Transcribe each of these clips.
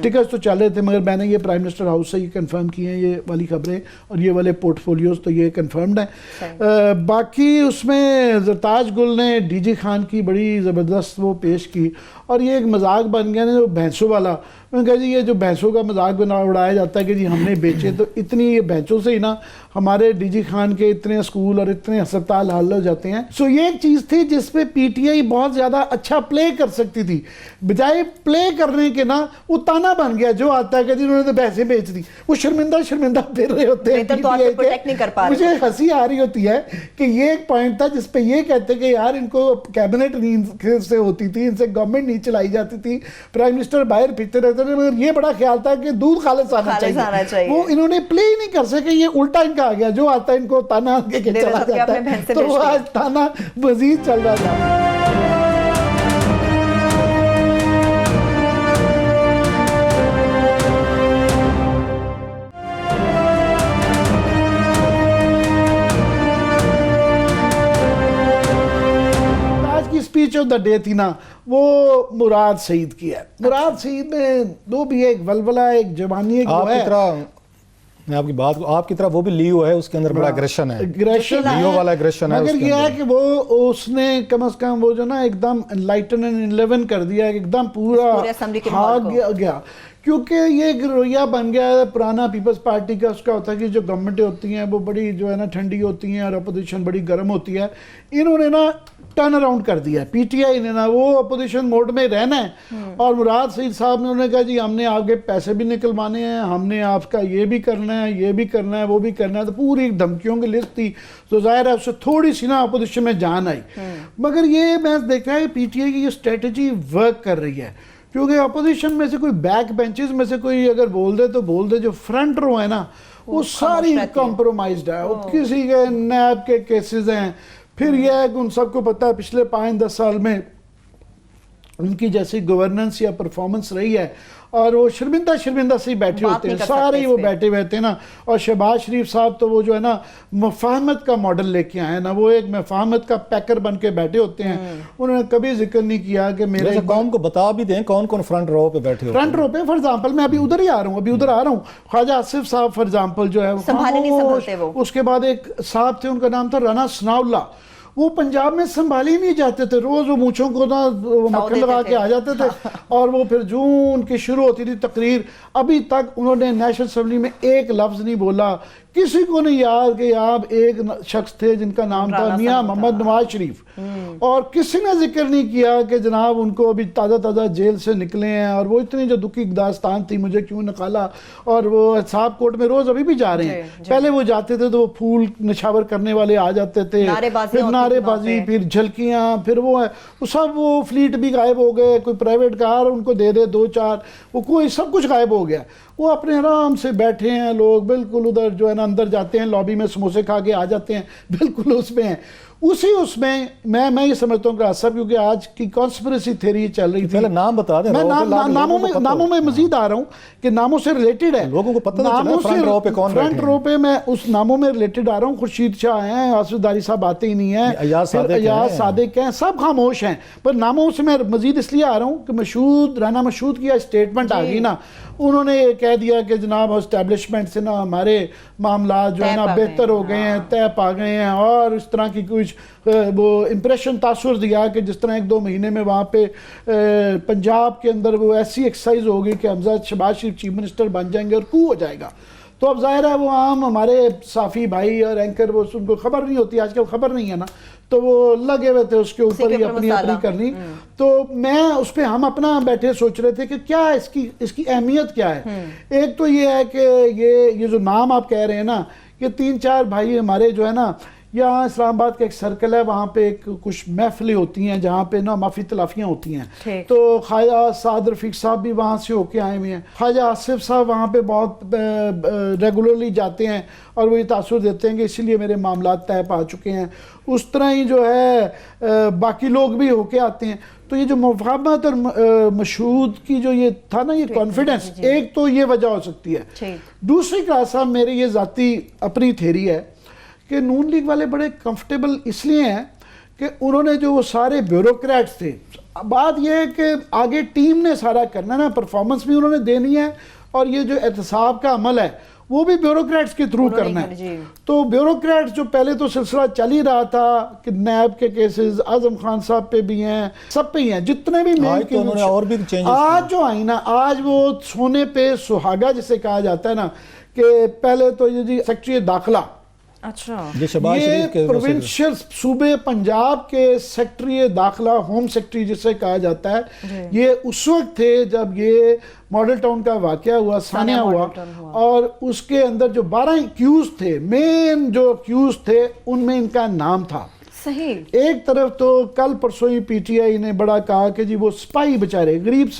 Tickets تو چل رہے تھے مگر میں نے یہ پرائم منسٹر ہاؤس سے یہ کنفرم کی ہیں یہ والی خبریں اور یہ والے پورٹ فولیوز تو یہ کنفرمڈ ہیں. باقی اس میں زرتاج گل نے ڈی جی خان کی بڑی زبردست وہ پیش کی اور یہ ایک مذاق بن گیا نا جو بھینسوں والا. میں نے کہا جی یہ جو بھینسوں کا مذاق اڑایا جاتا ہے کہ جی ہم نے بیچے تو اتنی یہ بھینسوں سے ہی نا ہمارے ڈی جی خان کے اتنے اسکول اور اتنے ہسپتال حل ہو جاتے ہیں. سو یہ ایک چیز تھی جس پہ پی ٹی آئی بہت زیادہ اچھا پلے کر سکتی تھی, بجائے پلے کرنے کے نا وہ تانا بن گیا جو آتا ہے کہ جی انہوں نے تو پیسے بیچ دی. وہ شرمندہ پھر رہے ہوتے ہیں مجھے ہنسی آ رہی ہوتی ہے کہ یہ ایک پوائنٹ تھا جس پہ یہ کہتے کہ یار ان کو کیبنٹ نہیں سے ہوتی تھی, ان سے گورنمنٹ نہیں چلائی جاتی تھی, پرائم منسٹر باہر پھرتے رہتے تھے, مگر یہ بڑا خیال تھا کہ دودھ خالص آنا چاہیے. وہ انہوں نے پلے ہی نہیں کر سکے, یہ الٹا ان کا آ گیا جو آتا ہے ان کو تانا کے چلا جاتا ہے, تو وہ آج تانا مزید چل رہا تھا. اسپیچ آف دا ڈے تھی نا وہ مراد سعید کی ہے. مراد سعید میں دو بھی ایک ولولہ ایک جوانی ایک وہ ہے. میں آپ کی بات کو آپ کی طرح وہ بھی لیو ہے, اس کے اندر بڑا اگریشن ہے, لیو والا اگریشن ہے. مگر یہ ہے کہ وہ اس نے کم از کم وہ جو نا ایک دم انلائٹن اینڈ 11 کر دیا, ایک دم پورا بھاگ گیا, کیونکہ یہ ایک رویہ بن گیا ہے پرانا پیپلز پارٹی کا. اس کا ہوتا ہے کہ جو گورنمنٹیں ہوتی ہیں وہ بڑی جو ہے نا ٹھنڈی ہوتی ہیں اور اپوزیشن بڑی گرم ہوتی ہے. انہوں نے نا ٹرن اراؤنڈ کر دیا ہے, پی ٹی آئی نے نا وہ اپوزیشن موڈ میں رہنا ہے. اور مراد سعید صاحب نے انہوں نے کہا جی ہم نے آپ کے پیسے بھی نکلوانے ہیں, ہم نے آپ کا یہ بھی کرنا ہے, یہ بھی کرنا ہے, وہ بھی کرنا ہے. تو پوری دھمکیوں کی لسٹ تھی, تو ظاہر ہے اس سے تھوڑی سی نا اپوزیشن میں جان آئی. مگر یہ میں دیکھا ہے پی ٹی آئی کی یہ اسٹریٹجی ورک کر رہی ہے, کیونکہ اپوزیشن میں سے کوئی بیک بینچز میں سے کوئی اگر بول دے تو بول دے, جو فرنٹ رو ہے نا وہ ساری کمپرومائزڈ ہے. وہ کسی کے نیب کے کیسز ہیں, پھر یہ ہے کہ ان سب کو پتہ ہے پچھلے 5-10 سال میں ان کی جیسی گورننس یا پرفارمنس رہی ہے, اور وہ شرمندہ سے ہی بیٹھے ہوتے ہیں, سارے ہی وہ بیٹھے ہوئے نا. اور شہباز شریف صاحب تو وہ جو ہے نا مفاہمت کا ماڈل لے کے آئے نا, وہ ایک مفاہمت کا پیکر بن کے بیٹھے ہوتے ہیں. انہوں نے کبھی ذکر نہیں کیا کہ میرے قوم کو بتا بھی دیں کون کون فرنٹ رو پہ بیٹھے ہوتے ہیں. فرنٹ رو پہ فار ایگزامپل میں ابھی ادھر ہی آ رہا ہوں, خواجہ آصف صاحب فار ایگزامپل جو ہے, اس کے بعد ایک صاحب تھے ان کا نام تھا رانا ثناء اللہ, وہ پنجاب میں سنبھالے ہی نہیں جاتے تھے, روز وہ مونچھوں کو نا مکھن لگا کے آ جاتے تھے, اور وہ پھر جون کی شروع ہوتی تھی تقریر, ابھی تک انہوں نے نیشنل اسمبلی میں ایک لفظ نہیں بولا. کسی کو نہیں یاد کہ آپ ایک شخص تھے جن کا نام تھا میاں محمد نواز شریف, اور کسی نے ذکر نہیں کیا کہ جناب ان کو ابھی تازہ جیل سے نکلے ہیں, اور وہ اتنی جو دکھی داستان تھی مجھے کیوں نکالا, اور وہ حساب کورٹ میں روز ابھی بھی جا رہے ہیں. پہلے وہ جاتے تھے تو وہ پھول نشاور کرنے والے آ جاتے تھے, پھر نعرے بازی, پھر جھلکیاں, پھر وہ سب, وہ فلیٹ بھی غائب ہو گئے, کوئی پرائیویٹ کار ان کو دے 2-4, وہ کوئی سب کچھ غائب ہو گیا. وہ اپنے آرام سے بیٹھے ہیں لوگ, بالکل ادھر جو ہے نا اندر جاتے ہیں لابی میں سموسے کھا کے آ جاتے ہیں, بالکل اس میں ہیں. اس میں میں یہ سمجھتا ہوں کہ آصف, کیونکہ آج کی کانسپریسی تھیوری چل رہی تھی, پہلے نام بتا دیں, میں ناموں میں مزید آ رہا ہوں کہ ناموں سے ریلیٹڈ ہے, لوگوں کو پتہ چلا فرنٹ رو پہ کون بیٹھے ہیں. فرنٹ رو پہ میں اس ناموں میں ریلیٹڈ آ رہا ہوں. خورشید شاہ ہیں, آصف داری صاحب آتے ہی نہیں ہیں, ایاز صادق ہیں, سب خاموش ہیں. پر ناموں سے میں مزید اس لیے آ رہا ہوں کہ رانا مشہود کی اسٹیٹمنٹ آ گئی نا, انہوں نے کہہ دیا کہ جناب اسٹیبلشمنٹ سے نا ہمارے معاملات جو ہے نا بہتر ہو گئے ہیں, طے پا گئے ہیں, اور اس طرح کی کچھ وہ امپریشن تاثر دیا کہ جس طرح 1-2 مہینے میں وہاں پہ پنجاب کے اندر وہ ایسی ایکسرسائز ہوگی کہ حمزہ شہباز شریف چیف منسٹر بن جائیں گے اور کو ہو جائے گا. تو اب ظاہر ہے وہ عام ہمارے صافی بھائی اور اینکر, وہ ان کو خبر نہیں ہوتی, آج کل خبر نہیں ہے نا, تو وہ لگے ہوئے تھے اس کے اوپر ہی اپنی کرنی. تو میں اس پہ ہم اپنا بیٹھے سوچ رہے تھے کہ کیا اس کی اہمیت کیا ہے. ایک تو یہ ہے کہ یہ جو نام آپ کہہ رہے ہیں نا, یہ 3-4 بھائی ہمارے جو ہے نا, یہاں اسلام آباد کا ایک سرکل ہے, وہاں پہ کچھ محفلیں ہوتی ہیں جہاں پہ نا معافی تلافیاں ہوتی ہیں. تو خواجہ سعد رفیق صاحب بھی وہاں سے ہو کے آئے ہوئے ہیں, خواجہ آصف صاحب وہاں پہ بہت ریگولرلی جاتے ہیں, اور وہ یہ تاثر دیتے ہیں کہ اسی لیے میرے معاملات طے پا چکے ہیں. اس طرح ہی جو ہے باقی لوگ بھی ہو کے آتے ہیں. تو یہ جو مفاہمت اور مشہود کی جو یہ تھا نا, یہ کانفیڈنس, ایک تو یہ وجہ ہو سکتی ہے. دوسری کلاس صاحب میری یہ ذاتی اپنی تھیری ہے کہ نون لیگ والے بڑے کمفرٹیبل اس لیے ہیں کہ انہوں نے جو وہ سارے بیوروکریٹس تھے، بات یہ ہے کہ آگے ٹیم نے سارا کرنا نا، پرفارمنس بھی انہوں نے دینی ہے، اور یہ جو احتساب کا عمل ہے وہ بھی بیوروکریٹس کے تھرو کرنا ہے. تو بیوروکریٹس جو پہلے تو سلسلہ چل ہی رہا تھا کہ نیب کے کیسز اعظم خان صاحب پہ بھی ہیں، سب پہ ہی ہیں، جتنے بھی مین آج جو آئی نا، آج وہ سونے پہ سہاگا جسے کہا جاتا ہے نا، کہ پہلے تو یہ جی سیکٹری داخلہ، اچھا یہ پروونشل صوبے پنجاب کے سیکٹری داخلہ، ہوم سیکٹری جسے کہا جاتا ہے، یہ اس وقت تھے جب یہ ماڈل ٹاؤن کا واقعہ ہوا، ثانیہ ہوا، اور اس کے اندر جو 12 ایکیوز تھے، مین جو ایکیوز تھے ان میں ان کا نام تھا. صحیح. ایک طرف تو کل پرسوں ہی پی ٹی آئی نے بڑا کہا کہ جی وہ سپاہی بچارے غریب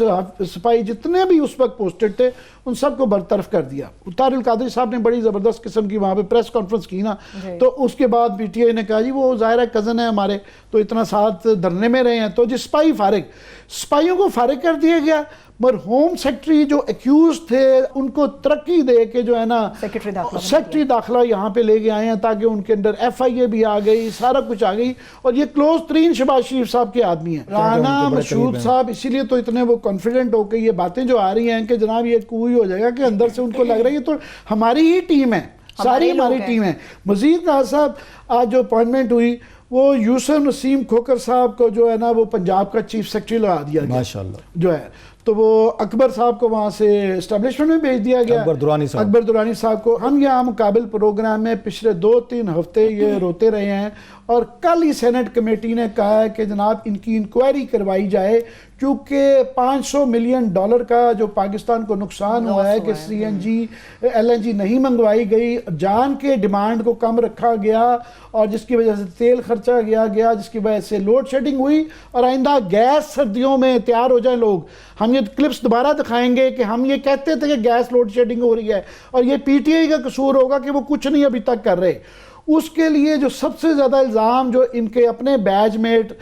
سپاہی جتنے بھی اس وقت پوسٹڈ تھے ان سب کو برطرف کر دیا. طاہر القادری صاحب نے بڑی زبردست قسم کی وہاں پہ پریس کانفرنس کی نا، تو اس کے بعد پی ٹی آئی نے کہا جی وہ ظاہر ہے کزن ہے ہمارے، تو اتنا ساتھ دھرنے میں رہے ہیں، تو جی سپاہیوں کو فارغ کر دیا گیا. مگر ہوم سیکٹری جو ایکیوز تھے ان کو ترقی دے کے جو ہے نا سیکٹری داخلہ یہاں پہ لے کے آئے ہیں، تاکہ ان کے اندر ایف آئی اے بھی آ گئی، سارا کچھ آ گئی، اور یہ کلوز ترین شہباز شریف صاحب کے آدمی ہیں. رانا مشہود صاحب اسی لیے تو اتنے وہ کانفیڈنٹ ہو کے یہ باتیں جو آ رہی ہیں کہ جناب یہ کوئی ہو جائے گا، کہ اندر سے ان کو لگ رہا ہے یہ تو ہماری ہی ٹیم ہے، ساری ہماری ٹیم ہے. مزید راز صاحب آج جو اپوائنٹمنٹ ہوئی وہ یوسف نسیم کھوکر صاحب کو جو ہے نا وہ پنجاب کا چیف سیکرٹری لگا دیا گیا ماشاءاللہ جو ہے، تو وہ اکبر صاحب کو وہاں سے اسٹیبلشمنٹ میں بھیج دیا گیا، اکبر درانی صاحب کو. ہم یہاں مقابل پروگرام میں پچھلے 2-3 ہفتے یہ روتے رہے ہیں، اور کل ہی سینٹ کمیٹی نے کہا ہے کہ جناب ان کی انکوائری کروائی جائے، کیونکہ $500 ملین کا جو پاکستان کو نقصان ہوا ہے کہ C N G L N G نہیں منگوائی گئی، جان کے ڈیمانڈ کو کم رکھا گیا، اور جس کی وجہ سے تیل خرچہ گیا، جس کی وجہ سے لوڈ شیڈنگ ہوئی. اور آئندہ گیس سردیوں میں تیار ہو جائیں لوگ، ہم یہ کلپس دوبارہ دکھائیں گے کہ ہم یہ کہتے تھے کہ گیس لوڈ شیڈنگ ہو رہی ہے، اور یہ پی ٹی آئی کا قصور ہوگا کہ وہ کچھ نہیں ابھی تک کر رہے. اس کے لیے جو سب سے زیادہ الزام جو ان کے اپنے بیچ میٹ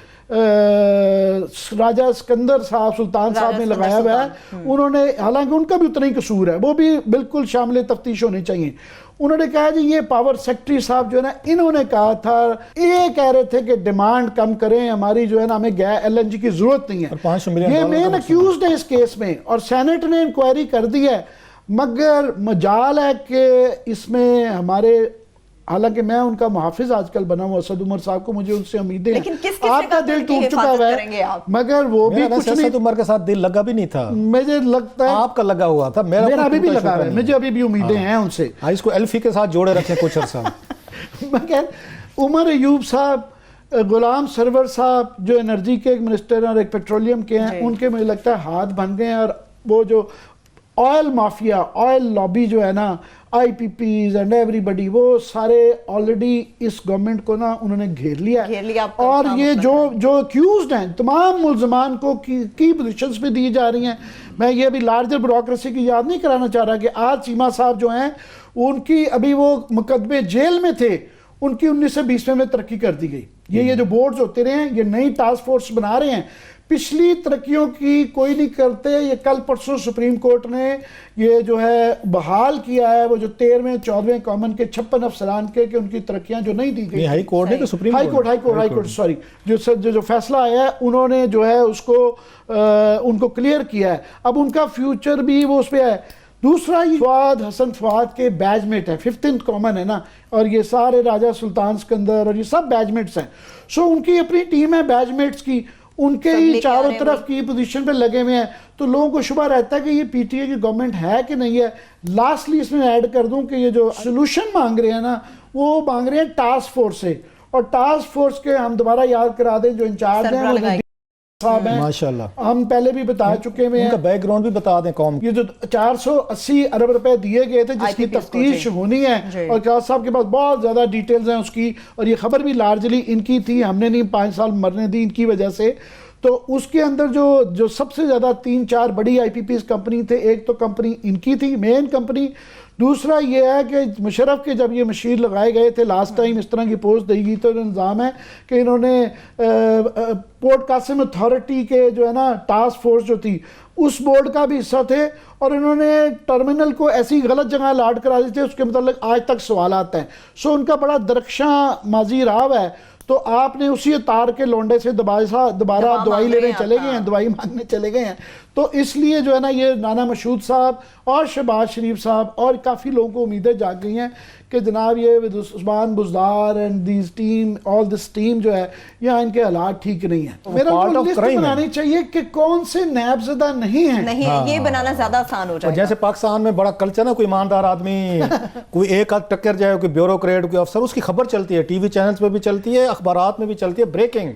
راجہ اسکندر صاحب سلطان صاحب نے لگایا ہوا ہے، انہوں نے، حالانکہ ان کا بھی اتنا ہی قصور ہے، وہ بھی بالکل شامل تفتیش ہونے چاہیے. انہوں نے کہا جی یہ پاور سیکٹری صاحب جو ہے نا، انہوں نے کہا تھا، یہ کہہ رہے تھے کہ ڈیمانڈ کم کریں ہماری جو ہے نا، ہمیں ایل این جی کی ضرورت نہیں ہے. یہ مین ایکیوزڈ ہے اس کیس میں، اور سینٹ نے انکوائری کر دی ہے. مگر مجال ہے کہ اس میں ہمارے، حالانکہ میں ان کا محافظ آج کل بنا ہوں اسد عمر صاحب کو، مجھے ان سے امیدیں ہیں، آپ کا دل ٹوٹ چکا ہوا ہے، مگر وہ بھی کچھ نہیں. اسد عمر کے ساتھ دل لگا بھی نہیں تھا، مجھے لگتا ہے آپ کا لگا ہوا تھا، میرا ابھی بھی لگا ہے، مجھے ابھی بھی امیدیں ہیں ان سے. اس کو ایلفی کے ساتھ جوڑے رکھیں کچھ عرصہ. مگر عمر ایوب صاحب، غلام سرور صاحب جو انرجی کے ایک منسٹر اور ایک پیٹرولیم کے ہیں، ان کے مجھے لگتا ہے ہاتھ بن گئے ہیں، اور وہ جو آئل مافیا، آئل لابی جو ہے نا، آئی پی پیز اینڈ ایوری بڈی، وہ سارے آلریڈی اس گورنمنٹ کو نا انہوں نے گھیر لیا. اور یہ جو ایکیوزڈ ہیں تمام ملزمان کو کی پوزیشنز پہ دی جا رہی ہیں. میں یہ ابھی لارجر بیوروکریسی کی یاد نہیں کرانا چاہ رہا کہ آج چیمہ صاحب جو ہیں ان کی ابھی وہ مقدمے جیل میں تھے، ان کی 19 سے 20 میں ترقی کر دی گئی. یہ جو بورڈز ہوتے رہے ہیں، یہ نئی ٹاسک فورس بنا رہے ہیں، پچھلی ترقیوں کی کوئی نہیں کرتے. یہ کل پرسوں سپریم کورٹ نے یہ جو ہے بحال کیا ہے، وہ جو 13ویں 14ویں کامن کے 56 افسران کے، کہ ان کی ترقیاں جو نہیں دی گئی، ہائی کورٹ نے تو سپریم ہائی کورٹ سوری، جو فیصلہ آیا ہے انہوں نے جو ہے اس کو ان کو کلیئر کیا ہے. اب ان کا فیوچر بھی وہ اس پہ ہے. دوسرا یہ فواد حسن فواد کے بیچ میٹ ہے، 15th کامن ہے نا، اور یہ سارے راجہ سلطان سکندر اور یہ سب بیچ میٹس ہیں. سو ان کی اپنی ٹیم ہے بیچ میٹس کی، ان کے ہی چاروں طرف کی پوزیشن پہ لگے ہوئے ہیں. تو لوگوں کو شبہ رہتا ہے کہ یہ پی ٹی اے کی گورنمنٹ ہے کہ نہیں ہے. لاسٹلی اس میں ایڈ کر دوں کہ یہ جو سلوشن مانگ رہے ہیں نا، وہ مانگ رہے ہیں ٹاسک فورس سے، اور ٹاسک فورس کے ہم دوبارہ یاد کرا دیں جو انچارج ہیں وہ صاحب ہیں ماشاءاللہ، ہم پہلے بھی بتا چکے ہیں، ان کا بیک گراؤنڈ بھی بتا دیں قوم. یہ جو 480 ارب روپے دیے گئے تھے جس کی تفتیش ہونی ہے، اور قیاس صاحب کے پاس بہت زیادہ ڈیٹیلز ہیں اس کی، اور یہ خبر بھی لارجلی ان کی تھی، ہم نے نہیں 5 سال مرنے دی ان کی وجہ سے. تو اس کے اندر جو سب سے زیادہ 3-4 بڑی آئی پی پیز کمپنی تھے، ایک تو کمپنی ان کی تھی مین کمپنی. دوسرا یہ ہے کہ مشرف کے جب یہ مشیر لگائے گئے تھے لاسٹ ٹائم اس طرح کی پوسٹ دی گئی، تو نظام ہے کہ انہوں نے پورٹ قاسم اتھارٹی کے جو ہے نا ٹاسک فورس جو تھی اس بورڈ کا بھی حصہ تھے، اور انہوں نے ٹرمینل کو ایسی غلط جگہ الاٹ کرا دی تھے، اس کے متعلق آج تک سوالات ہیں. سو ان کا بڑا درخشاں ماضی رہا ہے. تو آپ نے اسی اتار کے لونڈے سے دوبارہ آپ دوائی لینے چلے گئے ہیں, دوائی مانگنے چلے گئے ہیں. تو اس لیے جو ہے نا یہ رانا مشہود صاحب اور شہباز شریف صاحب اور کافی لوگوں کو امیدیں جاگ گئی ہیں کہ جناب یہ Usman Buzdar and these team all this team جو ہے یہاں ان کے حالات ٹھیک نہیں ہیں. میرا کو لسٹ بنانی چاہیے کہ کون سے نیب زدہ نہیں ہیں, یہ بنانا زیادہ آسان ہو جائے. جیسے پاکستان میں بڑا کلچر نا, کوئی ایماندار آدمی کوئی ایک آدھ ٹکر جائے, کوئی بیوروکریٹ, کوئی افسر, اس کی خبر چلتی ہے, ٹی وی چینلز پہ بھی چلتی ہے, اخبارات میں بھی چلتی ہے, بریکنگ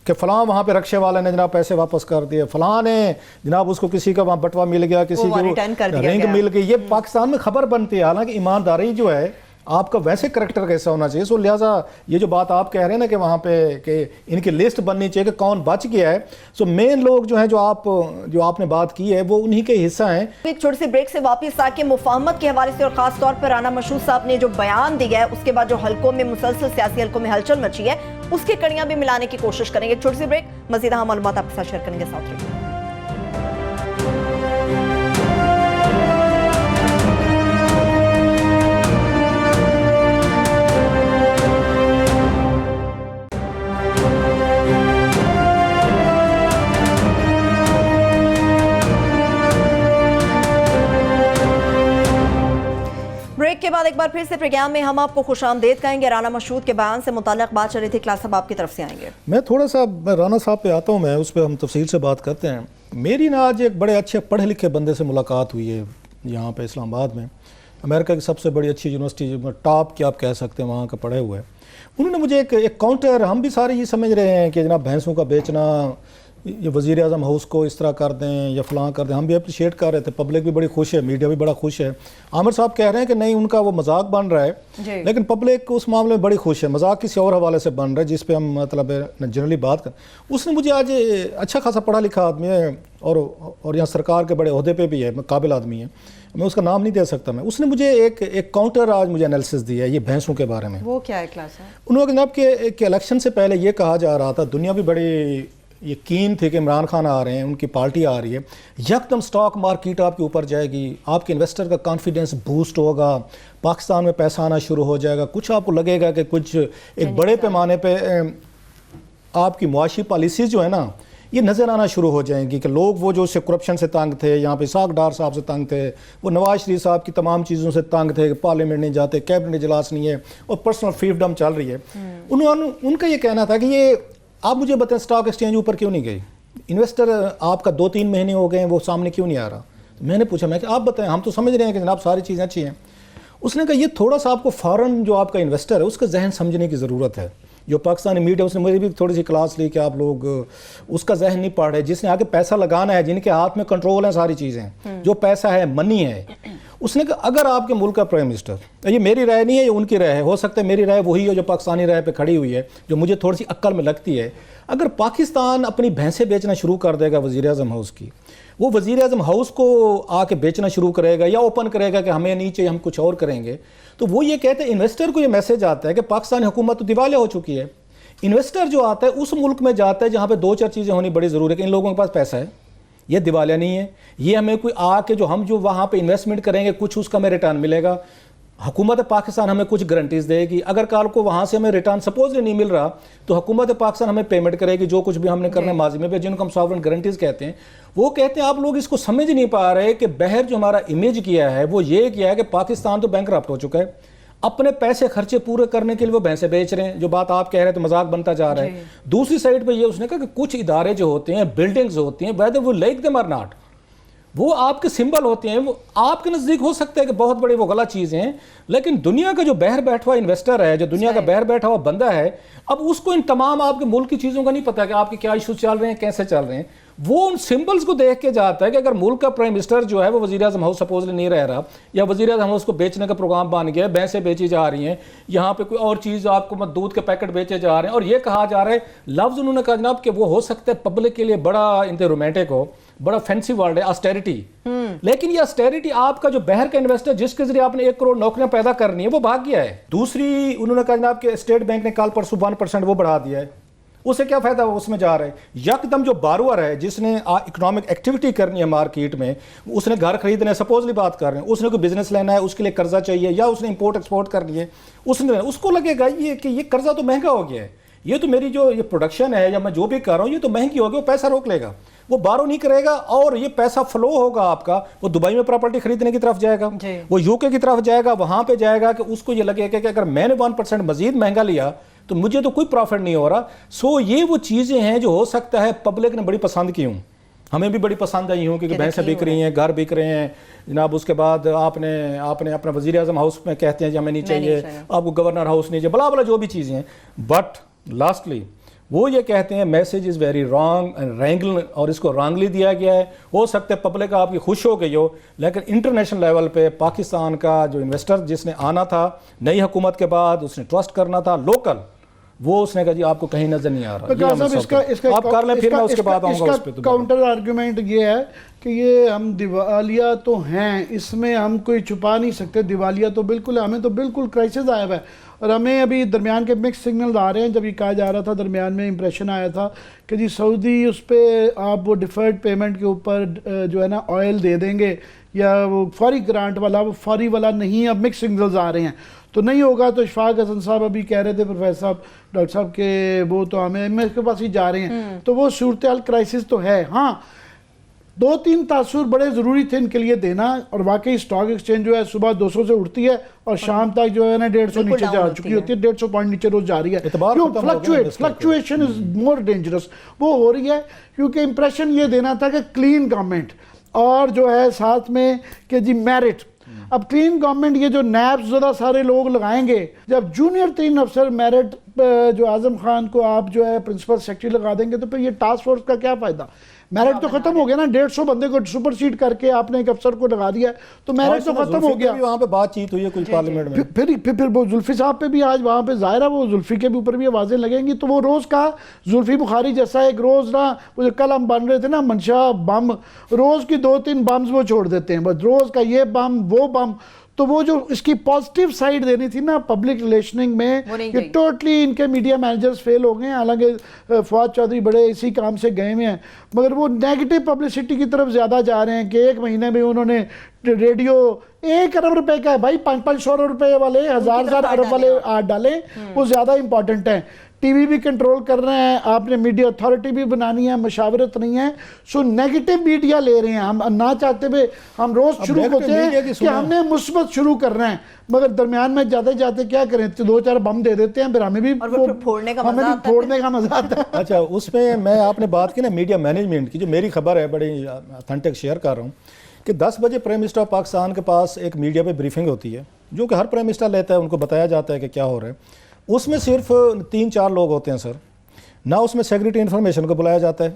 کہ فلاں وہاں پہ رکشے والے نے جناب پیسے واپس کر دیے, فلاں نے جناب اس کو کسی کا وہاں بٹوا مل گیا, کسی کو رنگ مل گئی. یہ پاکستان میں خبر بنتی ہے. حالانکہ ایمانداری جو ہے آپ کا ویسے کریکٹر کیسا ہونا چاہیے. سو لہٰذا یہ جو بات آپ کہہ رہے ہیں نا کہ وہاں پہ کہ ان کی لسٹ بننی چاہیے کہ کون بچ گیا ہے, سو مین لوگ جو ہیں جو آپ نے بات کی ہے وہ انہی کے حصہ ہیں. ایک چھوٹی سی بریک سے واپس آ کے مفاہمت کے حوالے سے اور خاص طور پر رانا مشہود صاحب نے جو بیان دیا ہے اس کے بعد جو حلقوں میں مسلسل سیاسی حلقوں میں ہلچل مچی ہے اس کی کڑیاں بھی ملانے کی کوشش کریں گے. ایک چھوٹی سی بریک, مزید اہم معلومات آپ کے ساتھ شیئر کریں گے. ساتھ رہیے. بریک کے بعد ایک بار پھر سے پروگرام میں ہم آپ کو خوش آمدید کہیں گے. رانا مشہود کے بیان سے متعلق بات چل رہی تھی, کلاس صاحب آپ کی طرف سے آئیں گے. میں تھوڑا سا رانا صاحب پہ آتا ہوں, میں اس پہ ہم تفصیل سے بات کرتے ہیں. میری نا آج ایک بڑے اچھے پڑھے لکھے بندے سے ملاقات ہوئی ہے یہاں پہ اسلام آباد میں, امریکہ کی سب سے بڑی اچھی یونیورسٹی, ٹاپ کی آپ کہہ سکتے ہیں, وہاں کا پڑھے ہوئے. انہوں نے مجھے ایک کاؤنٹر, ہم بھی سارے یہ سمجھ رہے ہیں کہ جناب بھینسوں کا بیچنا, یہ وزیر اعظم ہاؤس کو اس طرح کر دیں یا فلاں کر دیں, ہم بھی اپریشیٹ کر رہے تھے, پبلک بھی بڑی خوش ہے, میڈیا بھی بڑا خوش ہے. عامر صاحب کہہ رہے ہیں کہ نہیں ان کا وہ مذاق بن رہا ہے, لیکن پبلک اس معاملے میں بڑی خوش ہے, مذاق کسی اور حوالے سے بن رہا ہے جس پہ ہم مطلب جنرلی بات کریں. اس نے مجھے آج اچھا خاصا پڑھا لکھا آدمی ہے اور یہاں سرکار کے بڑے عہدے پہ بھی ہے, قابل آدمی ہے, میں اس کا نام نہیں دے سکتا. میں اس نے مجھے ایک کاؤنٹر آج مجھے انالیسس دیا ہے یہ بھینسوں کے بارے میں. وہ کیا ہے کلاس ہے؟ انہوں نے جناب کہ الیکشن سے پہلے یہ کہا جا رہا تھا, دنیا بھی بڑی یقین تھی کہ عمران خان آ رہے ہیں, ان کی پارٹی آ رہی ہے, یکدم سٹاک مارکیٹ آپ کے اوپر جائے گی, آپ کے انویسٹر کا کانفیڈنس بوسٹ ہوگا, پاکستان میں پیسہ آنا شروع ہو جائے گا, کچھ آپ کو لگے گا کہ کچھ ایک بڑے پیمانے پہ آپ کی معاشی پالیسیز جو ہے نا یہ نظر آنا شروع ہو جائیں گی. کہ لوگ وہ جو کرپشن سے تنگ تھے, یہاں پہ اسحاق ڈار صاحب سے تنگ تھے, وہ نواز شریف صاحب کی تمام چیزوں سے تنگ تھے کہ پارلیمنٹ نہیں جاتے, کیبنٹ اجلاس نہیں ہے, اور پرسنل فریڈم چل رہی ہے. ان کا یہ کہنا تھا کہ یہ آپ مجھے بتائیں اسٹاک ایکسچینج اوپر کیوں نہیں گئی, انویسٹر آپ کا 2-3 مہینے ہو گئے ہیں وہ سامنے کیوں نہیں آ رہا. میں نے پوچھا, میں کہ آپ بتائیں, ہم تو سمجھ رہے ہیں کہ جناب ساری چیزیں اچھی ہیں. اس نے کہا یہ تھوڑا سا آپ کو فوراً جو آپ کا انویسٹر ہے اس کا ذہن سمجھنے کی ضرورت ہے. جو پاکستانی میڈیا, اس نے مجھے بھی تھوڑی سی کلاس لی کہ آپ لوگ اس کا ذہن نہیں پڑھ رہے, جس نے آگے پیسہ لگانا ہے, جن کے ہاتھ میں کنٹرول ہے ساری چیزیں, جو پیسہ ہے, منی ہے. اس نے کہا اگر آپ کے ملک کا پرائم منسٹر, یہ میری رائے نہیں ہے, یہ ان کی رائے ہے, ہو سکتا ہے میری رائے وہی ہو جو پاکستانی رائے پہ کھڑی ہوئی ہے, جو مجھے تھوڑی سی عقل میں لگتی ہے. اگر پاکستان اپنی بھینسیں بیچنا شروع کر دے گا وزیر اعظم ہاؤس کی, وہ وزیر اعظم ہاؤس کو آ کے بیچنا شروع کرے گا یا اوپن کرے گا کہ ہمیں نہیں چاہیے, ہم کچھ اور کریں گے, تو وہ یہ کہتے ہیں, انویسٹر کو یہ میسج آتا ہے کہ پاکستانی حکومت تو دیوالیہ ہو چکی ہے. انویسٹر جو آتا ہے اس ملک میں جاتا ہے جہاں پہ 2-4 چیزیں ہونی بڑی ضروری ہے کہ ان لوگوں کے پاس پیسہ ہے, یہ دیوالیہ نہیں ہے, یہ ہمیں کوئی آ کے جو وہاں پہ انویسٹمنٹ کریں گے کچھ اس کا ہمیں ریٹرن ملے گا, حکومت پاکستان ہمیں کچھ گارنٹیز دے گی. اگر کال کو وہاں سے ہمیں ریٹرن سپوز نہیں مل رہا تو حکومت پاکستان ہمیں پیمنٹ کرے گی, جو کچھ بھی ہم نے کرنا ہے ماضی میں, جن کو ہم ساورن گارنٹیز کہتے ہیں. وہ کہتے ہیں آپ لوگ اس کو سمجھ نہیں پا رہے کہ بہر جو ہمارا امیج کیا ہے وہ یہ کیا ہے کہ پاکستان تو بینکرپٹ ہو چکا ہے, اپنے پیسے خرچے پورے کرنے کے لیے وہ بھینسیں بیچ رہے ہیں. جو بات آپ کہہ رہے ہیں تو مذاق بنتا جا رہا ہے. دوسری سائڈ پہ یہ اس نے کہا کہ کچھ ادارے جو ہوتے ہیں, بلڈنگز ہوتی ہیں, whether وہ لائک them or not, وہ آپ کے سمبل ہوتے ہیں, وہ آپ کے نزدیک ہو سکتا ہے کہ بہت بڑے وہ غلط چیزیں ہیں, لیکن دنیا کا جو باہر بیٹھا ہوا انویسٹر ہے, جو دنیا کا باہر بیٹھا ہوا بندہ ہے, اب اس کو ان تمام آپ کے ملک کی چیزوں کا نہیں پتا کہ آپ کے کیا ایشوز چل رہے ہیں, کیسے چل رہے ہیں. وہ ان سمبلز کو دیکھ کے جاتا ہے کہ اگر ملک کا پرائم منسٹر جو ہے وہ وزیر اعظم ہاؤس سپوزلی نہیں رہ رہا, یا وزیر اعظم ہاؤس کو بیچنے کا پروگرام بن گیا ہے, بھینسیں بیچی جا رہی ہیں, یہاں پہ کوئی اور چیز آپ کو دودھ کے پیکٹ بیچے جا رہے ہیں, اور یہ کہا جا رہا ہے, لفظ انہوں نے کہا جناب کہ وہ ہو سکتا ہے پبلک کے لیے بڑا رومانٹک ہو, بڑا فینسی ورڈ ہے آسٹیریٹی, لیکن یہ آسٹیریٹی آپ کا جو باہر کا انویسٹر جس کے ذریعے آپ نے 1 کروڑ نوکریاں پیدا کرنی ہے وہ بھاگ گیا ہے. دوسری انہوں نے کہا جناب کہ اسٹیٹ بینک نے کل پرسوں 1% وہ بڑھا دیا ہے, اسے کیا فائدہ اس میں جا رہا ہے. یکدم جو بارور ہے جس نے اکنامک ایکٹیویٹی کرنی ہے مارکیٹ میں, اس نے گھر خریدنا ہے, سپوزلی بات کر رہے ہیں, اس نے کوئی بزنس لینا ہے, اس کے لیے قرضہ چاہیے, یا اس نے امپورٹ ایکسپورٹ کرنی ہے, اس کو لگے گا یہ کہ یہ قرضہ تو مہنگا ہو گیا ہے, یہ تو میری جو یہ پروڈکشن ہے یا میں جو بھی کر رہا ہوں یہ تو مہنگی ہوگی, وہ پیسہ روک لے گا, وہ بارو نہیں کرے گا, اور یہ پیسہ فلو ہوگا آپ کا, وہ دبئی میں پراپرٹی خریدنے کی طرف جائے گا, وہ یو کے کی طرف جائے گا, وہاں پہ جائے گا کہ اس کو یہ لگے گا کہ اگر میں نے 1% مزید مہنگا لیا تو مجھے تو کوئی پروفٹ نہیں ہو رہا. سو یہ وہ چیزیں ہیں جو ہو سکتا ہے پبلک نے بڑی پسند کی ہوں, ہمیں بھی بڑی پسند آئی ہوں, کیونکہ بھینسیں بک رہی ہیں, گھر بک رہے ہیں جناب. اس کے بعد آپ نے اپنا وزیر اعظم ہاؤس میں کہتے ہیں کہ ہمیں نہیں چاہیے, آپ کو گورنر ہاؤس نہیں چاہیے, بلا بلا جو بھی چیزیں ہیں. بٹ لاسٹلی وہ یہ کہتے ہیں message is very wrong and wrangle, اور اس کو رانگلی دیا گیا ہے. ہو سکتا ہے پبلک آپ کی خوش ہو گئی ہو, لیکن انٹرنیشنل لیول پہ پاکستان کا جو انویسٹر جس نے آنا تھا نئی حکومت کے بعد, اس نے ٹرسٹ کرنا تھا لوکل, وہ اس نے کہا جی آپ کو کہیں نظر نہیں آ رہا. آپ کر لیں, پھر میں اس کے بعد آؤں گا اس پہ. کاؤنٹر آرگیومنٹ یہ ہے کہ یہ ہم دیوالیہ تو ہیں, اس میں ہم کوئی چھپا نہیں سکتے, دیوالیہ تو بالکل ہے, ہمیں تو بالکل کرائسس آیا ہوا ہے, اور ہمیں ابھی درمیان کے مکس سگنل آ رہے ہیں. جب یہ کہا جا رہا تھا درمیان میں امپریشن آیا تھا کہ جی سعودی اس پہ آپ وہ ڈیفرڈ پیمنٹ کے اوپر جو ہے نا آئل دے دیں گے, یا وہ فوری گرانٹ والا, وہ فوری والا نہیں, اب مکس سگنلز آ رہے ہیں تو نہیں ہوگا. تو اشفاق حسن صاحب ابھی کہہ رہے تھے, پروفیسر صاحب, ڈاکٹر صاحب کہ وہ تو ہمیں اس کے پاس ہی جا رہے ہیں, تو وہ صورتحال کرائسس تو ہے. ہاں 2-3 تاثر بڑے ضروری تھے ان کے لیے دینا, اور واقعی سٹاک ایکسچینج جو ہے صبح 200 سے اٹھتی ہے اور شام تک جو ہے نا 150 نیچے جا چکی ہوتی ہے, 150 پوائنٹ نیچے روز جا رہی ہے. فلکچویشن از مور ڈینجرس وہ ہو رہی ہے, کیونکہ امپریشن یہ دینا تھا کہ کلین گورنمنٹ, اور جو ہے ساتھ میں کہ جی میرٹ. اب کلین گورنمنٹ یہ جو نیبز زیادہ سارے لوگ لگائیں گے, جب جونیئر 3 افسر میرٹ جو اعظم خان کو آپ جو ہے پرنسپل سیکرٹری لگا دیں گے, تو پھر یہ ٹاسک فورس کا کیا فائدہ؟ میرٹ تو ختم ہو گیا نا, 150 بندے کو سپر سیڈ کر کے آپ نے ایک افسر کو لگا دیا, تو میرٹ تو ختم ہو گیا. وہاں پہ بات چیت ہوئی ہے کوئی پارلیمنٹ میں, پھر وہ زلفی صاحب پہ بھی آج وہاں پہ ظاہر ہے وہ زلفی کے بھی اوپر بھی آوازیں لگیں گی, تو وہ روز کا زلفی بخاری جیسا ایک روز نا, وہ کل ہم بن رہے تھے نا منشا بم, روز کی 2-3 بمز وہ چھوڑ دیتے ہیں, بس روز کا یہ بم وہ بم. تو وہ جو اس کی پازیٹیو سائیڈ دینی تھی نا پبلک ریلیشننگ میں, یہ ٹوٹلی ان کے میڈیا مینیجرز فیل ہو گئے ہیں. حالانکہ فواد چودھری بڑے اسی کام سے گئے ہوئے ہیں, مگر وہ نیگیٹو پبلسٹی کی طرف زیادہ جا رہے ہیں کہ ایک مہینے میں انہوں نے ریڈیو 1 ارب روپے کا ہے بھائی, 500 روپے والے 1000 ارب والے آٹھ ڈالیں, وہ زیادہ امپورٹنٹ ہیں. ٹی وی بھی کنٹرول کر رہے ہیں, آپ نے میڈیا اتھارٹی بھی بنانی ہے, مشاورت نہیں ہے. سو نیگیٹو میڈیا لے رہے ہیں, ہم نہ چاہتے ہوئے ہم روز شروع ہوتے ہیں کہ ہم نے مثبت شروع کر رہے ہیں, مگر درمیان میں جاتے جاتے کیا کریں, 2-4 بم دے دیتے ہیں, پھر ہمیں بھی پھوڑنے کا مزہ آتا ہے. اچھا, اس میں آپ نے بات کی نا میڈیا مینجمنٹ کی, جو میری خبر ہے بڑی اتھینٹک شیئر کر رہا ہوں, کہ 10 بجے پرائم منسٹر آف پاکستان کے پاس ایک میڈیا پہ بریفنگ ہوتی ہے, جو کہ ہر پرائم منسٹر لیتا ہے, ان کو بتایا جاتا ہے کہ کیا ہو رہا ہے. اس میں صرف 3-4 لوگ ہوتے ہیں سر, نہ اس میں سیکریٹری انفارمیشن کو بلایا جاتا ہے,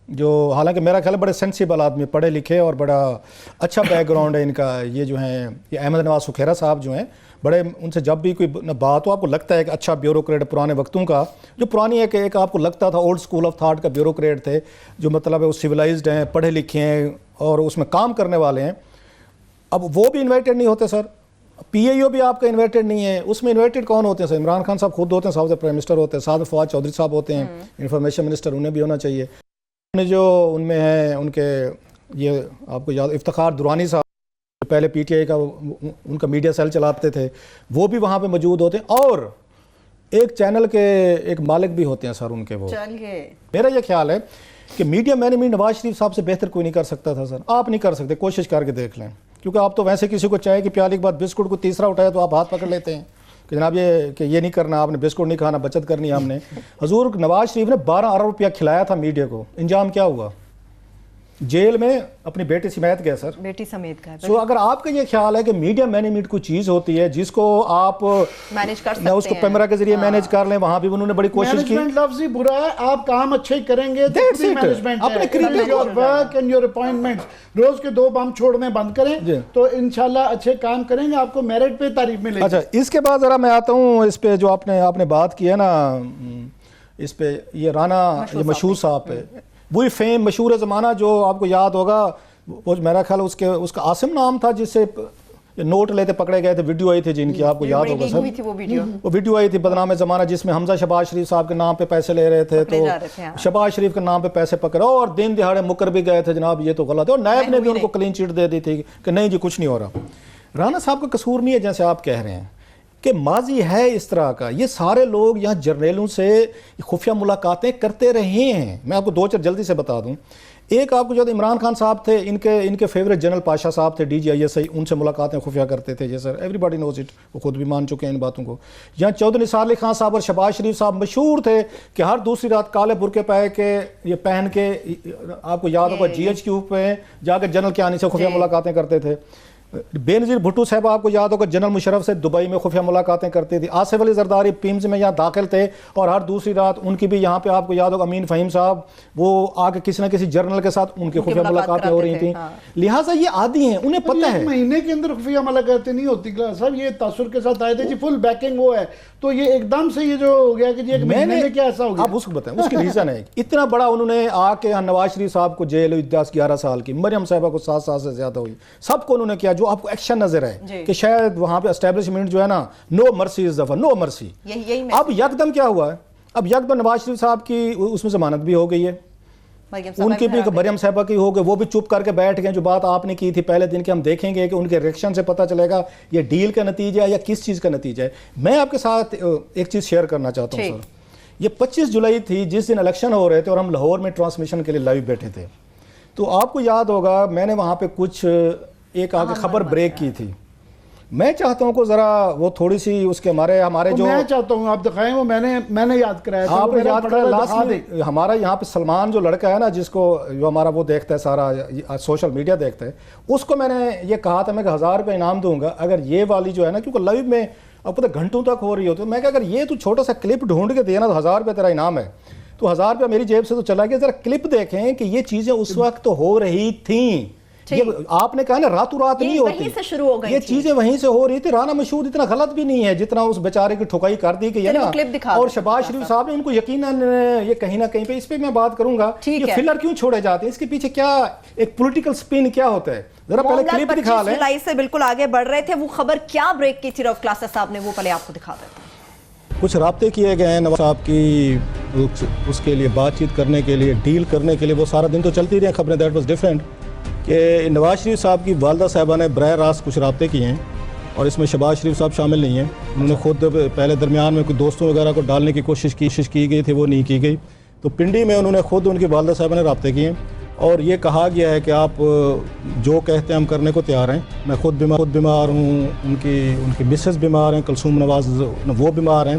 جو حالانکہ میرا خیال ہے بڑے سینسیبل آدمی, پڑھے لکھے اور بڑا اچھا بیک گراؤنڈ ہے ان کا. یہ جو ہیں یہ احمد نواز سکھیرا صاحب جو ہیں, بڑے ان سے جب بھی کوئی بات ہو آپ کو لگتا ہے کہ اچھا بیوروکریٹ پرانے وقتوں کا, جو پرانی ہے کہ ایک آپ کو لگتا تھا اولڈ اسکول آف تھاٹ کا بیوروکریٹ تھے, جو مطلب ہے وہ سویلائزڈ ہیں, پڑھے لکھے ہیں اور اس میں کام کرنے والے ہیں. اب وہ بھی انوائٹڈ نہیں ہوتے سر, پی اے او بھی آپ کا انوائٹڈ نہیں ہے. اس میں انوائٹڈ کون ہوتے ہیں سر؟ عمران خان صاحب خود ہوتے ہیں, صاحب سے پرائم منسٹر ہوتے ہیں, ساتھ فواد چودھری صاحب ہوتے ہیں انفارمیشن منسٹر, انہیں بھی ہونا چاہیے. جو ان میں ہیں ان کے یہ آپ کو یاد, افتخار درانی صاحب پہلے پی ٹی آئی کا ان کا میڈیا سیل چلاتے تھے, وہ بھی وہاں پہ موجود ہوتے ہیں, اور ایک چینل کے ایک مالک بھی ہوتے ہیں سر ان کے. وہ میرا یہ خیال ہے کہ میڈیا مینجمنٹ نواز شریف صاحب سے بہتر کوئی نہیں کر سکتا تھا سر. آپ نہیں کر سکتے, کوشش کر کے دیکھ لیں, کیونکہ آپ تو ویسے کسی کو چاہے کہ پیالے کے بعد بسکٹ کو تیسرا اٹھایا تو آپ ہاتھ پکڑ لیتے ہیں کہ جناب یہ نہیں کرنا, آپ نے بسکٹ نہیں کھانا, بچت کرنی ہم نے. حضور نواز شریف نے 12 ارب روپیہ کھلایا تھا میڈیا کو, انجام کیا ہوا؟ جیل میں اپنی بیٹی سمیت گئے سر, بیٹی سمیت گئے. سو اگر آپ کا یہ خیال ہے کہ میڈیا مینجمنٹ کوئی چیز ہوتی ہے جس کو آپ مینیج کر سکتے ہیں, اس کو پیمرا کے ذریعے مینیج کر لیں, وہاں بھی انہوں نے بڑی کوشش کی. مینجمنٹ لفظ ہی برا ہے, آپ کام اچھے ہی کریں گے تو مینجمنٹ ہے. Your work and your appointments, روز کے 2 بم چھوڑنے بند کریں تو انشاءاللہ اچھے کام کریں گے, آپ کو میرٹ پہ تعریف ملے گی. اچھا, اس کے بعد ذرا میں آتا ہوں اس پہ جو آپ نے بات کی ہے نا, اس پہ یہ رانا مشہور صاحب پہ, وہی فیم مشہور زمانہ جو آپ کو یاد ہوگا, وہ میرا خیال اس کا عاصم نام تھا, جس سے نوٹ لیتے پکڑے گئے تھے, ویڈیو آئی تھی جن کی آپ کو یاد ہوگا سر, وہ ویڈیو آئی تھی بدنام زمانہ, جس میں حمزہ شہباز شریف صاحب کے نام پہ پیسے لے رہے تھے, تو شہباز شریف کے نام پہ پیسے پکڑے اور دن دہاڑے مکر بھی گئے تھے جناب یہ تو غلط ہے, اور نائب نے بھی ان کو کلین چٹ دے دی تھی کہ نہیں جی کچھ نہیں ہو رہا. رانا صاحب کا قصور نہیں ہے جیسے آپ کہہ رہے ہیں, کہ ماضی ہے اس طرح کا. یہ سارے لوگ یہاں جرنیلوں سے خفیہ ملاقاتیں کرتے رہے ہیں. میں آپ کو دو چار جلدی سے بتا دوں. ایک آپ کو جو عمران خان صاحب تھے, ان کے فیوریٹ جنرل پاشا صاحب تھے DGISI, ان سے ملاقاتیں خفیہ کرتے تھے. یہ سر ایوری باڈی نوز اٹ, وہ خود بھی مان چکے ہیں ان باتوں کو. یہاں چودھری نثار علی خان صاحب اور شہباز شریف صاحب مشہور تھے کہ ہر دوسری رات کالے برقعے پہن کے آپ کو یاد ہوگا GHQ پہ جا کے جنرل کیانی سے خفیہ ملاقاتیں کرتے تھے. بے نظیر بھٹو صاحب آپ کو یاد ہوگا جنرل مشرف سے دبئی میں خفیہ ملاقاتیں کرتے تھے. آصف علی زرداری پیمز میں یہاں داخل تھے اور ہر دوسری رات ان کی بھی یہاں پہ آپ کو یاد ہوگا امین فہیم صاحب وہ آ کے کسی نہ کسی جنرل کے ساتھ ان کی خفیہ ملاقاتیں ہو رہی تھیں. لہٰذا یہ عادی ہیں, انہیں پتہ ہے. مہینے کے اندر خفیہ ملاقاتیں نہیں ہوتی صاحب, یہ تاثر کے ساتھ آئے تھے جی, فل بیکنگ وہ ہے. تو یہ ایک دم سے یہ جو ہو گیا کہ جی ایک مہینے میں کیا ایسا ہو گیا. آپ اس کو بتائیں اس کی ریزن ہے. اتنا بڑا انہوں نے آ کے نواز شریف صاحب کو جیل 11 سال کی, مریم صاحبہ کو 7 سال سے زیادہ ہوئی, سب کو انہوں نے کیا جو آپ کو ایکشن نظر ہے کہ شاید وہاں پہ اسٹیبلشمنٹ جو ہے نا, نو مرسی اس دفعہ, نو مرسی. اب یکدم کیا ہوا ہے, اب یکدم نواز شریف صاحب کی اس میں ضمانت بھی ہو گئی ہے, ان کی بھی مریم صاحبہ کی ہو گئی, وہ بھی چپ کر کے بیٹھ گئے. جو بات آپ نے کی تھی پہلے دن کے, ہم دیکھیں گے کہ ان کے ریئیکشن سے پتہ چلے گا یہ ڈیل کا نتیجہ ہے یا کس چیز کا نتیجہ ہے. میں آپ کے ساتھ ایک چیز شیئر کرنا چاہتا ہوں سر. یہ 25 جولائی تھی جس دن الیکشن ہو رہے تھے اور ہم لاہور میں ٹرانسمیشن کے لیے لائیو بیٹھے تھے. تو آپ کو یاد ہوگا میں نے وہاں پہ کچھ ایک آگے خبر بریک کی تھی. میں چاہتا ہوں کہ ذرا وہ تھوڑی سی اس کے ہمارے جو میں چاہتا ہوں آپ دکھائیں, وہ میں نے یاد کرایا تھا. آپ نے یاد کرایا لاسٹ ہمارا یہاں پہ سلمان جو لڑکا ہے نا, جس کو جو ہمارا وہ دیکھتا ہے سارا سوشل میڈیا دیکھتا ہے, اس کو میں نے یہ کہا تھا میں کہ 1000 روپے انعام دوں گا اگر یہ والی جو ہے نا, کیونکہ لائیو میں اب پتہ گھنٹوں تک ہو رہی ہوتی ہے. میں کہ اگر یہ تو چھوٹا سا کلپ ڈھونڈ کے دینا تو 1000 روپے تیرا انعام ہے. تو 1000 روپے میری جیب سے تو چلا گیا. ذرا کلپ دیکھیں کہ یہ چیزیں اس وقت تو ہو رہی تھیں. آپ نے کہا نا راتوں رات نہیں ہوتی, یہ چیزیں وہیں سے ہو رہی تھی. رانا مشہور اتنا غلط بھی نہیں ہے جتنا اس بیچارے کی ٹھکائی کر دی گئی ہے نا. اور شہباز شریف صاحب نے ان کو یقیناً یہ کہیں نہ کہیں پہ, اس پہ میں بات کروں گا کہ فلر کیوں چھوڑے جاتے ہیں, اس کے پیچھے کیا ایک پولیٹیکل سپن کیا ہوتا ہے. ذرا پہلے کلپ دکھا لیں. جولائی سے بالکل آگے بڑھ رہے تھے, وہ خبر کیا بریک کی تھی رؤف کلاسرا صاحب نے, وہ پہلے آپ کو دکھا دیتے ہیں. کچھ رابطے کیے گئے ہیں نواز صاحب کی اس کے لیے بات چیت کرنے کے لیے, ڈیل کرنے کے لیے. وہ سارا دن تو چلتی رہی خبریں, دیٹ واز ڈفرینٹ. کہ نواز شریف صاحب کی والدہ صاحبہ نے براہ راست کچھ رابطے کیے ہیں اور اس میں شہباز شریف صاحب شامل نہیں ہیں. انہوں نے خود پہلے درمیان میں کچھ دوستوں وغیرہ کو ڈالنے کی کوشش کی گئی تھی, وہ نہیں کی گئی. تو پنڈی میں انہوں نے خود ان کی والدہ صاحبہ نے رابطے کیے ہیں اور یہ کہا گیا ہے کہ آپ جو کہتے ہیں ہم کرنے کو تیار ہیں. میں خود بیمار ہوں, ان کی مسز بیمار ہیں, کلثوم نواز وہ بیمار ہیں.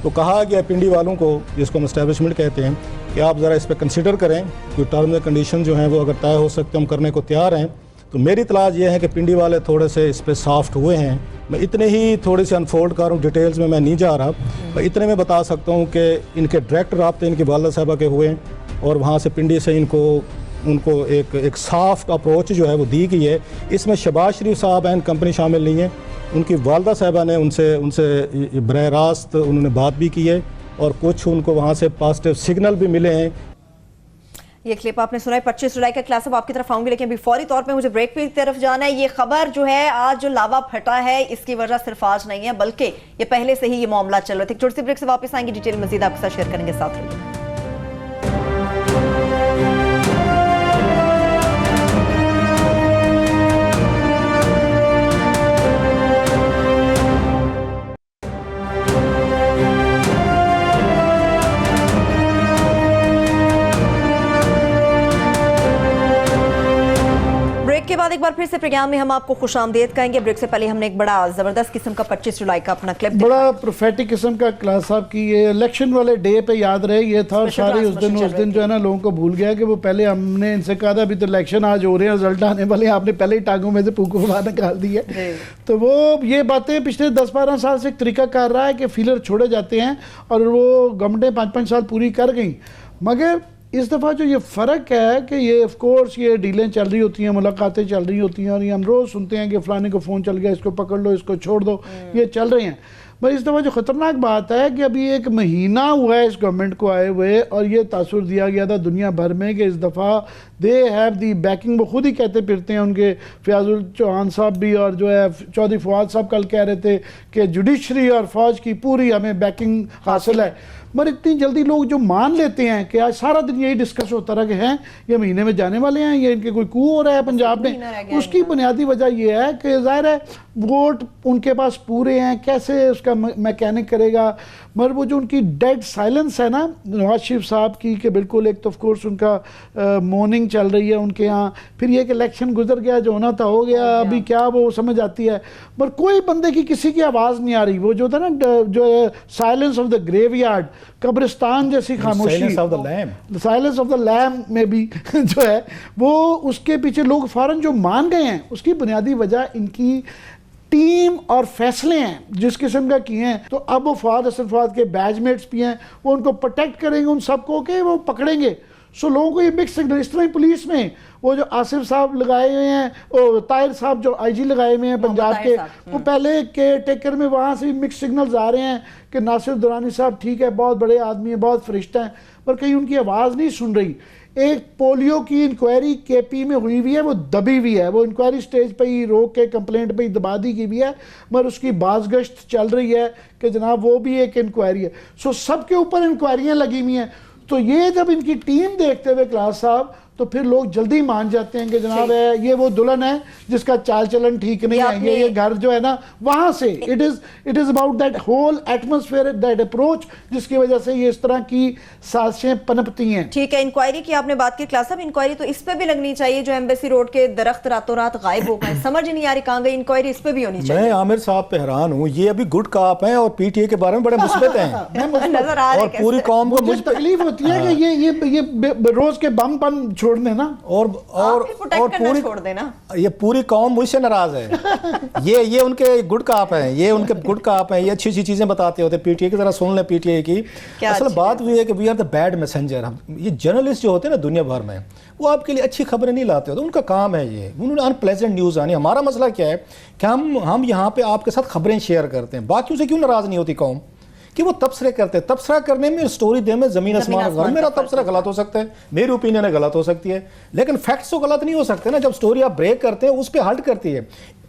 تو کہا گیا پنڈی والوں کو, جس کو ہم اسٹیبلشمنٹ کہتے ہیں, کہ آپ ذرا اس پہ کنسیڈر کریں, کوئی ٹرمز اینڈ کنڈیشن جو ہیں وہ اگر طے ہو سکتے ہم کرنے کو تیار ہیں. تو میری اطلاع یہ ہے کہ پنڈی والے تھوڑے سے اس پہ سافٹ ہوئے ہیں. میں اتنے ہی تھوڑی سی انفولڈ کر رہا ہوں, ڈیٹیلز میں نہیں جا رہا. میں اتنے میں بتا سکتا ہوں کہ ان کے ڈائریکٹ رابطے ان کی والدہ صاحبہ کے ہوئے ہیں اور وہاں سے پنڈی سے ان کو ایک سافٹ اپروچ جو ہے وہ دی گئی ہے. اس میں شہباز شریف صاحب اینڈ کمپنی شامل نہیں ہے. ان کی والدہ صاحبہ نے ان سے براہ راست انہوں نے بات بھی کی ہے اور کچھ ان کو وہاں سے پازیٹیو سگنل بھی ملے ہیں. یہ کلپ آپ نے سنا ہے 25 جولائی کا. کلاس اب آپ کی طرف آؤں گی, لیکن ابھی فوری طور پہ مجھے بریک کی طرف جانا ہے. یہ خبر جو ہے آج جو لاوا پھٹا ہے, اس کی وجہ صرف آج نہیں ہے بلکہ یہ پہلے سے ہی یہ معاملہ چل رہا تھا. ایک چھوٹی سی بریک سے واپس آئیں گے, ڈیٹیل مزید آپ کے ساتھ شیئر کریں گے, ساتھ رہیے. کے بعد ایک بار پھر سے پروگرام میں ہم آپ کو خوش آمدید کہیں گے. بریک سے پہلے ہم نے ایک بڑا زبردست قسم کا 25 جولائی کا اپنا کلپ بڑا پروفیٹک قسم کا کلاس صاحب کی یہ الیکشن والے ڈے پہ یاد رہے یہ تھا, اور سارے اس دن جو ہے نا لوگوں کو بھول گیا کہ وہ پہلے ہم نے ان سے کہا تھا ابھی تو الیکشن آج ہو رہے ہیں, رزلٹ آنے والے ہیں, آپ نے پہلے ہی ٹانگوں میں سے پھونکو باہر نکال دی ہے. تو وہ یہ باتیں پچھلے 10-12 سال سے ایک طریقہ کار رہا ہے کہ فیلر چھوڑے جاتے ہیں اور وہ گورنمنٹیں 5-5 سال پوری کر گئیں. مگر اس دفعہ جو یہ فرق ہے کہ یہ آف کورس یہ ڈیلیں چل رہی ہوتی ہیں, ملاقاتیں چل رہی ہوتی ہیں, اور یہ ہم روز سنتے ہیں کہ فلانے کو فون چل گیا, اس کو پکڑ لو, اس کو چھوڑ دو, یہ چل رہے ہیں. بس اس دفعہ جو خطرناک بات ہے کہ ابھی 1 مہینہ ہوا ہے اس گورنمنٹ کو آئے ہوئے, اور یہ تاثر دیا گیا تھا دنیا بھر میں کہ اس دفعہ دے ہیو دی بیکنگ. وہ خود ہی کہتے پھرتے ہیں, ان کے فیاض الچوہان صاحب بھی اور جو ہے چودھری فواد صاحب کل کہہ رہے تھے کہ جوڈیشری اور فوج کی پوری ہمیں بیکنگ حاصل ہے. مگر اتنی جلدی لوگ جو مان لیتے ہیں کہ آج سارا دن یہی ڈسکس ہوتا رہا کہ ہیں یہ مہینے میں جانے والے ہیں, یہ ان کے کوئی کو ہو رہا ہے پنجاب میں, اس کی بنیادی وجہ یہ ہے کہ ظاہر ہے ووٹ ان کے پاس پورے ہیں, کیسے اس کا میکینک کرے گا. مگر وہ جو ان کی ڈیڈ سائلنس ہے نا نواز شریف صاحب کی, کہ بالکل ایک تو آف کورس ان کا مورننگ چل رہی ہے ان کے ہاں, پھر یہ کہ الیکشن گزر گیا, جو ہونا تھا ہو گیا, ابھی کیا وہ سمجھ آتی ہے. مگر کوئی بندے کی کسی کی آواز نہیں آ رہی. وہ جو تھا نا جو سائلنس آف دا گریو یارڈ, قبرستان جیسی خاموشی, سائلنس آف دا لیمب میں بھی جو ہے وہ اس کے پیچھے لوگ فوراً جو مان گئے ہیں, اس کی بنیادی وجہ ان کی ٹیم اور فیصلے ہیں جس قسم کا کیے ہیں. تو اب وہ فواد حسن فواد کے بیچ میٹس بھی ہیں, وہ ان کو پروٹیکٹ کریں گے ان سب کو کہ وہ پکڑیں گے. سو لوگوں کو یہ مکس سگنل, اس طرح ہی پولیس میں وہ جو آصف صاحب لگائے ہوئے ہیں, طاہر صاحب جو آئی جی لگائے ہوئے ہیں پنجاب کے, وہ پہلے کے ٹیکر میں وہاں سے مکس سگنلز آ رہے ہیں کہ ناصر درانی صاحب ٹھیک ہے بہت بڑے آدمی ہیں, بہت فرشتہ ہیں, پر کہیں ان کی آواز نہیں سن رہی. ایک پولیو کی انکوائری کے پی میں ہوئی ہوئی ہے, وہ دبی ہوئی ہے, وہ انکوائری سٹیج پہ ہی روک کے کمپلینٹ پہ ہی دبا دی گئی ہوئی ہے, مگر اس کی باز گشت چل رہی ہے کہ جناب وہ بھی ایک انکوائری ہے. سو سب کے اوپر انکوائریاں لگی ہوئی ہیں. تو یہ جب ان کی ٹیم دیکھتے ہوئے کلاس صاحب, تو پھر لوگ جلدی مان جاتے ہیں کہ جناب ہے یہ وہ دلہن ہے جس کا چال چلن ٹھیک نہیں ہے, یہ گھر جو ہے نا وہاں سے it is about that whole atmosphere, that approach, جس کی وجہ سے یہ اس طرح کی سازشیں پنپتی ہیں. ٹھیک ہے, انکوائری کی آپ نے بات کی کلاس صاحب, انکوائری تو اس پہ بھی لگنی چاہیے. جو ایمبیسی روڈ کے درخت راتوں رات غائب ہو گئے, سمجھ نہیں آ رہی کہاں گئی, انکوائری اس پہ بھی ہونی چاہیے. میں عامر صاحب پہ حیران ہوں, یہ ابھی گڈ کاپ ہیں اور پی ٹی اے کے بارے میں بڑے مثبت ہیں نظر آ رہے اور پوری قوم کو مجھے تکلیف ہوتی ہے کہ یہ روز کے بم چھوڑ دیں نا, اور یہ پوری قوم مجھ سے ناراض ہے. یہ ان کے گڈ کاپ ہیں, یہ ان کے گڈ کاپ ہیں, یہ اچھی اچھی چیزیں بتاتے ہوتے. پی ٹی اے کی ذرا سن لیں پی ٹی اے کی. اصل بات یہ ہے کہ we are the bad messenger. یہ جرنلسٹ جو ہوتے ہیں نا دنیا بھر میں, وہ آپ کے لیے اچھی خبریں نہیں لاتے ہوتے, ان کا کام ہے یہ, انہوں نے ان پلیزنٹ نیوز آنی. ہمارا مسئلہ کیا ہے کہ ہم یہاں پہ آپ کے ساتھ خبریں شیئر کرتے ہیں. باقیوں سے کیوں ناراض نہیں ہوتی قوم کہ وہ تبصرے کرتے ہیں. تبصرہ کرنے میں سٹوری دے میں زمین آسمان. میرا تبصرہ غلط ہو سکتا ہے, میری اوپینین غلط ہو سکتی ہے, لیکن فیکٹس تو غلط نہیں ہو سکتے نا. جب سٹوری آپ بریک کرتے ہیں اس پہ ہلٹ کرتی ہے.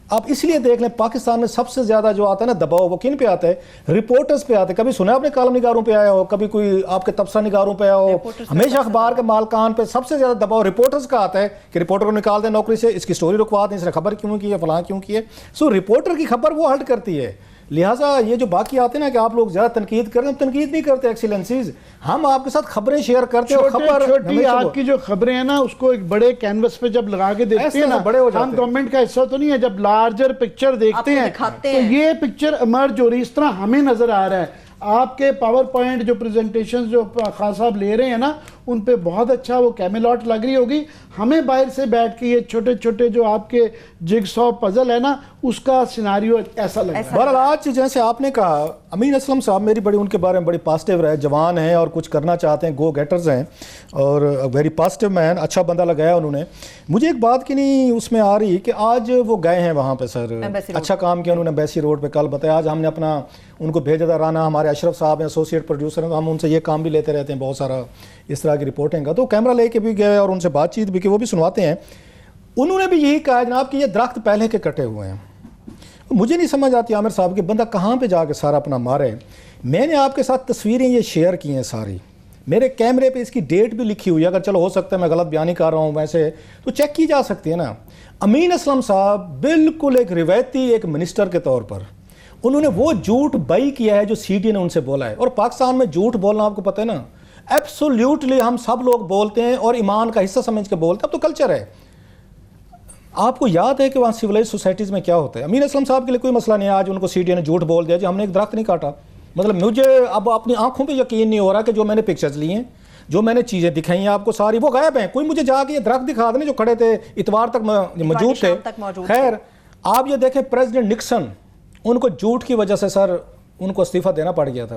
آپ اس لیے دیکھ لیں پاکستان میں سب سے زیادہ جو آتا ہے نا دباؤ, وہ کن پہ آتا ہے؟ رپورٹرز پہ آتا ہے. کبھی سنا آپ نے کالم نگاروں پہ آیا ہو, کبھی کوئی آپ کے تبصرہ نگاروں پہ آیا ہو؟ ہمیشہ اخبار کے مالکان پہ سب سے زیادہ دباؤ رپورٹرز کا آتا ہے کہ رپورٹر کو نکال دیں نوکری سے, اس کی سٹوری رکوا دیں, اس نے خبر کیوں کی ہے, فلاں کیوں کی ہے. سو رپورٹر کی خبر وہ ہلٹ کرتی ہے. لہٰذا یہ جو باقی آتے ہیں نا کہ آپ لوگ زیادہ تنقید کرتے ہیں, ہم تنقید نہیں کرتے ایکسیلنسیز, ہم آپ کے ساتھ خبریں شیئر کرتے ہیں. چھوٹی آپ کی جو خبریں ہیں نا اس کو ایک بڑے کینوس پہ جب لگا کے دیکھتے ہیں نا, ہم گورنمنٹ کا حصہ تو نہیں ہے, جب لارجر پکچر دیکھتے ہیں تو یہ پکچر ایمرج ہو رہی, اس طرح ہمیں نظر آ رہا ہے. آپ کے پاور پوائنٹ جو پریزنٹیشن جو خان صاحب لے رہے ہیں نا, ان پہ بہت اچھا وہ کیملاٹ لگ رہی ہوگی. ہمیں باہر سے بیٹھ کے یہ چھوٹے چھوٹے جو آپ کے جگ سو پزل ہے نا, اس کا سیناریو ایسا لگا. بہرحال آج جیسے آپ نے کہا, امین اسلم صاحب میری بڑی ان کے بارے میں بڑی پازیٹیو رہے, جوان ہیں اور کچھ کرنا چاہتے ہیں, گو گیٹرز ہیں اور ویری پازیٹیو مین, اچھا بندہ لگایا انہوں نے. مجھے ایک بات کی نہیں اس میں آ رہی کہ آج وہ گئے ہیں وہاں پہ سر, اچھا کام کیا انہوں نے ایمبیسی روڈ پہ. کل بتایا آج ہم نے اپنا ان کو بھیجا تھا, رانا ہمارے اشرف صاحب ہیں ایسوسیٹ پروڈیوسر ہیں, ہم ان سے یہ کام بھی لیتے رہتے ہیں بہت سارا اس طرح کی رپورٹنگ کا. تو کیمرہ لے کے بھی گئے اور ان سے بات چیت بھی کی, وہ بھی سنواتے ہیں. انہوں نے بھی یہی کہا جناب کہ یہ درخت پہلے کے کٹے ہوئے ہیں. مجھے نہیں سمجھ آتی عامر صاحب کہ بندہ کہاں پہ جا کے سارا اپنا مارے. میں نے آپ کے ساتھ تصویریں یہ شیئر کی ہیں ساری, میرے کیمرے پہ اس کی ڈیٹ بھی لکھی ہوئی ہے, اگر چلو ہو سکتا ہے میں غلط بیان ہی کر رہا ہوں ویسے تو چیک کی جا سکتی ہے نا. امین اسلم صاحب بالکل ایک روایتی ایک منسٹر کے طور پر انہوں نے وہ جھوٹ بائی کیا ہے جو سی ڈی نے ان سے بولا ہے. اور پاکستان میں جھوٹ بولنا آپ کو پتہ ہے نا, ایبسولیوٹلی ہم سب لوگ بولتے ہیں اور ایمان کا حصہ سمجھ کے بولتے ہیں, اب تو کلچر ہے. آپ کو یاد ہے کہ وہاں سویلائز سوسائٹیز میں کیا ہوتا ہے. امین اسلم صاحب کے لیے کوئی مسئلہ نہیں ہے, آج ان کو سی ڈی نے جھوٹ بول دیا جی ہم نے ایک درخت نہیں کاٹا. مطلب مجھے اب اپنی آنکھوں پہ یقین نہیں ہو رہا کہ جو میں نے پکچرز لی ہیں, جو میں نے چیزیں دکھائی ہیں آپ کو ساری, وہ غائب ہیں. کوئی مجھے جا کے یہ درخت دکھا دیں جو کھڑے تھے اتوار تک موجود تھے. خیر آپ یہ دیکھیں پریزیڈنٹ نکسن, ان کو جھوٹ کی وجہ سے سر ان کو استعفیٰ دینا پڑ گیا تھا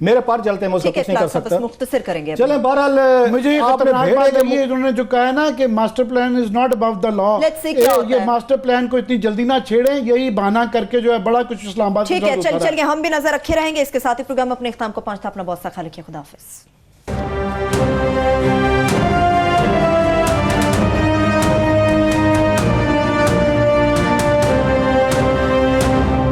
میرے پر جلتے ہیں، میں اس کو ٹھیک ہے کچھ نہیں کر اخلاق صاحب، سکتا. بس مختصر کریں گے. چلیں بہرحال مجھے یہ آپ نے خطرناک بھیڑ بات ہے لگی ہے انہوں نے جو کہا ہے نا کہ master plan is not above the law. Let's see کیا ہوتا یہ ہے. ماسٹر پلان کو اتنی جلدی نہ چھیڑیں، یہی بہانہ کر کے جو ہے بڑا کچھ اسلام آباد ٹھیک ہے چلیے ہم بھی نظر رکھے رہیں گے. اس کے ساتھ ہی پروگرام اپنے اختتام کو پہنچتا. اپنا بہت سا خیال رکھیے. خدا حافظ.